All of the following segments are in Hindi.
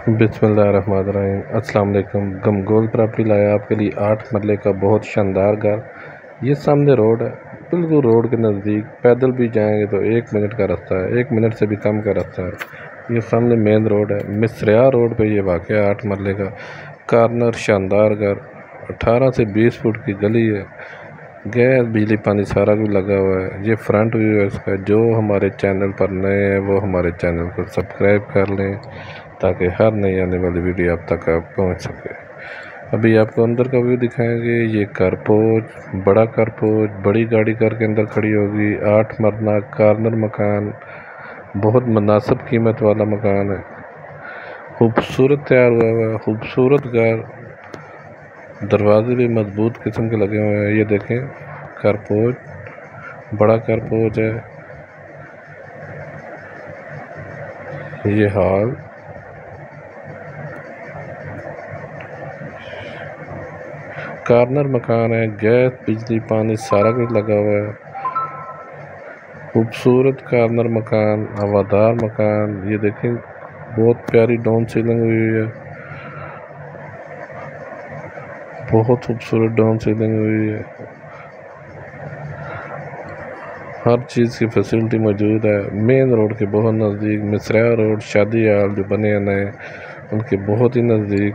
बिस्मिल्लाहिर्रहमानिर्रहीम। अस्सलाम वालेकुम। गमगोल प्रॉपर्टी लाया आपके लिए 8 मरले का बहुत शानदार घर। ये सामने रोड है, बिल्कुल रोड के नज़दीक। पैदल भी जाएंगे तो 1 मिनट का रास्ता है, 1 मिनट से भी कम का रास्ता है। ये सामने मेन रोड है, मिसरिया रोड पे ये वाक़या 8 मरले का कॉर्नर शानदार घर। 18 से 20 फुट की गली है, गैस बिजली पानी सारा कुछ लगा हुआ है। ये फ्रंट व्यू है इसका। जो हमारे चैनल पर नए हैं वो हमारे चैनल को सब्सक्राइब कर लें ताकि हर नई आने वाली वीडियो आप तक पहुंच सके। अभी आपको अंदर का व्यू दिखाएंगे। ये कारपोच, बड़ा कारपोच, बड़ी गाड़ी करके अंदर खड़ी होगी। 8 मरला कॉर्नर मकान, बहुत मुनासिब कीमत वाला मकान है। खूबसूरत तैयार हुआ है, खूबसूरत घर। दरवाजे भी मजबूत किस्म के लगे हुए हैं। ये देखें, कारपोच, बड़ा कारपोच है। ये हॉल, कॉर्नर मकान है। गैस बिजली पानी सारा कुछ लगा हुआ है। खूबसूरत कॉर्नर मकान, हवादार मकान। ये देखें, बहुत प्यारी डाउन सीलिंग हुई है, बहुत खूबसूरत डाउन सीलिंग हुई है। हर चीज़ की फैसिलिटी मौजूद है। मेन रोड के बहुत नज़दीक, मिसरिया रोड, शादी हाल जो बने हैं नए, उनके बहुत ही नज़दीक।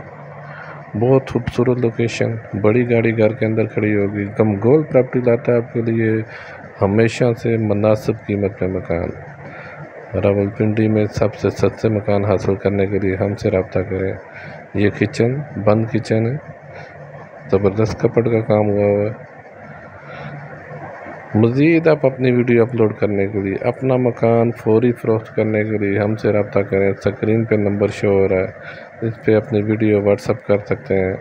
बहुत खूबसूरत लोकेशन। बड़ी गाड़ी घर के अंदर खड़ी होगी। गमगोल प्रॉपर्टी लाता है आपके लिए हमेशा से मुनासिब कीमत में मकान। रावलपिंडी में सबसे सस्ते मकान हासिल करने के लिए हमसे रब्ता करें। ये किचन, बंद किचन है, ज़बरदस्त कपड़ का काम हुआ है। मज़ीद आप अपनी वीडियो अपलोड करने के लिए, अपना मकान फौरी फ़रोख्त करने के लिए हमसे रब्ता करें। स्क्रीन पे नंबर शो हो रहा है, इस पर अपनी वीडियो व्हाट्सअप कर सकते हैं।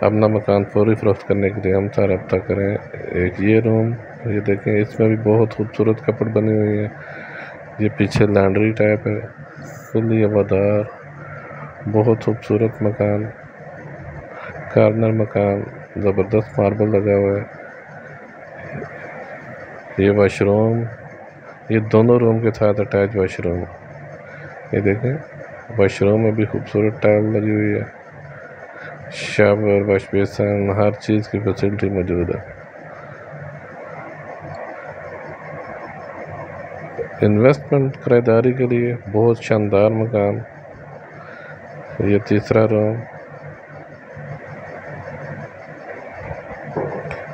अपना मकान फौरी फ़रोख्त करने के लिए हमसे रब्ता करें। एक ये रूम, ये देखें, इसमें भी बहुत खूबसूरत कपड़ बनी हुई है। ये पीछे लैंड्री टाइप है, फुली हवादार, बहुत खूबसूरत मकान, कॉर्नर मकान, ज़बरदस्त मार्बल लगा हुआ है। ये वाशरूम, ये दोनों रूम के साथ अटैच वाशरूम। ये देखें, वाशरूम में भी खूबसूरत टाइल लगी हुई है। शावर, वॉश बेसन, हर चीज़ की फैसिलिटी मौजूद है। इन्वेस्टमेंट खरीदारी के लिए बहुत शानदार मकान। ये तीसरा रूम,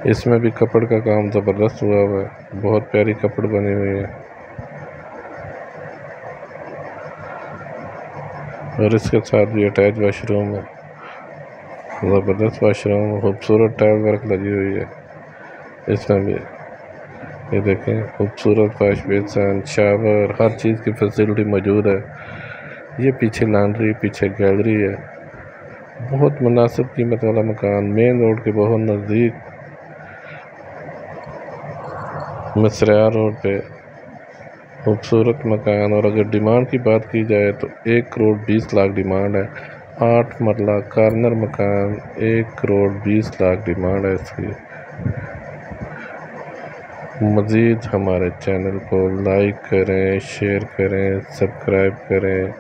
इसमें भी कपड़ का काम ज़बरदस्त हुआ हुआ है, बहुत प्यारी कपड़ बनी हुई है। और इसके साथ भी अटैच वाशरूम है, ज़बरदस्त वाशरूम, खूबसूरत टाइल वर्क लगी हुई है इसमें भी। ये देखें, खूबसूरत वॉश बेसन, शावर, हर चीज़ की फैसिलिटी मौजूद है। ये पीछे लॉन्ड्री, पीछे गैलरी है। बहुत मुनासिब कीमत वाला मकान, मेन रोड के बहुत नज़दीक, मिसरिया रोड पे खूबसूरत मकान। और अगर डिमांड की बात की जाए तो 1 करोड़ 20 लाख डिमांड है। 8 मरला कॉर्नर मकान, 1 करोड़ 20 लाख डिमांड है इसकी। मज़ीद हमारे चैनल को लाइक करें, शेयर करें, सब्सक्राइब करें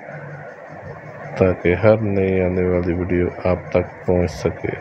ताकि हर नई आने वाली वीडियो आप तक पहुंच सके।